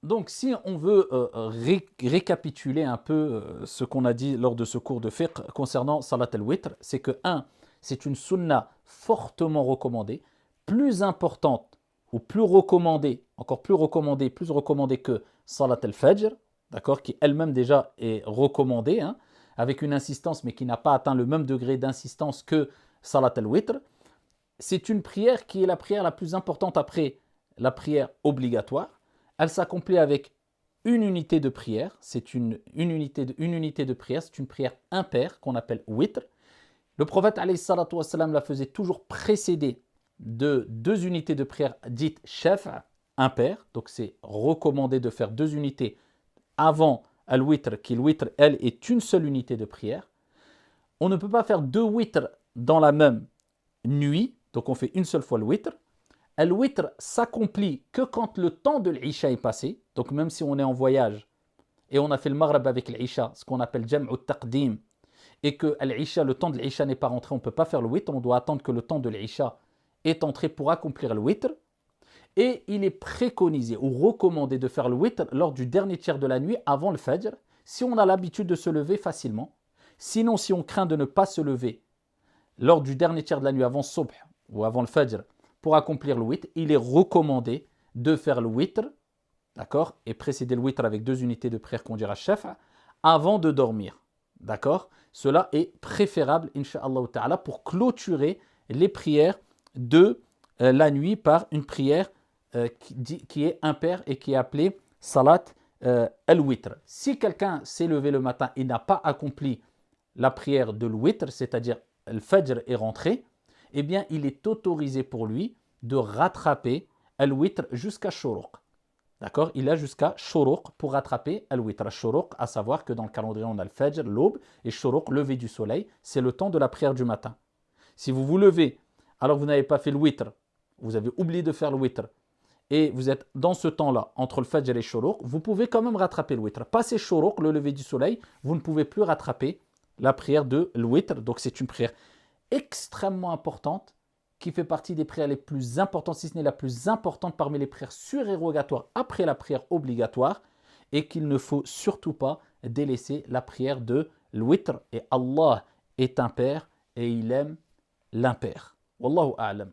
Donc, si on veut récapituler un peu ce qu'on a dit lors de ce cours de fiqh concernant Salat al-Witr, c'est que, c'est une sunna fortement recommandée, plus importante ou plus recommandée, encore plus recommandée que Salat al-Fajr, d'accord, qui elle-même déjà est recommandée, avec une insistance, mais qui n'a pas atteint le même degré d'insistance que Salat al-Witr. C'est une prière qui est la prière la plus importante après la prière obligatoire. Elle s'accomplit avec une unité de prière. C'est une unité de prière, c'est une prière impaire qu'on appelle witr. Le prophète alayhi salatu wassalam la faisait toujours précédée de 2 unités de prière dites shaf', impair. Donc c'est recommandé de faire 2 unités avant al-witr, qui le witr, elle, est une seule unité de prière. On ne peut pas faire 2 witr dans la même nuit, donc on fait une seule fois le witr. Al-witr s'accomplit que quand le temps de l'isha est passé. Donc même si on est en voyage et on a fait le maghrib avec l'isha, ce qu'on appelle jam'u taqdim, et que le temps de l'isha n'est pas rentré, on ne peut pas faire le witr, on doit attendre que le temps de l'isha est entré pour accomplir le witr. Et il est préconisé ou recommandé de faire le witr lors du dernier tiers de la nuit avant le fajr, si on a l'habitude de se lever facilement. Sinon, si on craint de ne pas se lever lors du dernier tiers de la nuit avant subh ou avant le fajr, pour accomplir le witr, il est recommandé de faire le witr, d'accord, et précéder le witr avec 2 unités de prière qu'on dira shaf' avant de dormir, d'accord. Cela est préférable, incha'Allah ta'ala, pour clôturer les prières de la nuit par une prière qui est impaire et qui est appelée salat al-witr. Si quelqu'un s'est levé le matin et n'a pas accompli la prière de l'witr, c'est-à-dire le fajr est rentré, eh bien, il est autorisé pour lui de rattraper al-witr jusqu'à shuruq. D'accord? Il a jusqu'à shuruq pour rattraper al-witr. Shuruq, à savoir que dans le calendrier, on a le fajr, l'aube, et shuruq, lever du soleil, c'est le temps de la prière du matin. Si vous vous levez alors que vous n'avez pas fait le witr, vous avez oublié de faire le witr, et vous êtes dans ce temps-là, entre le fajr et shuruq, vous pouvez quand même rattraper le witr. Passé shuruq, le lever du soleil, vous ne pouvez plus rattraper la prière de l'witr. Donc c'est une prière extrêmement importante, qui fait partie des prières les plus importantes, si ce n'est la plus importante parmi les prières surérogatoires après la prière obligatoire, et qu'il ne faut surtout pas délaisser la prière de l'witr. Et Allah est impair et il aime l'impair. Wallahu a'lam.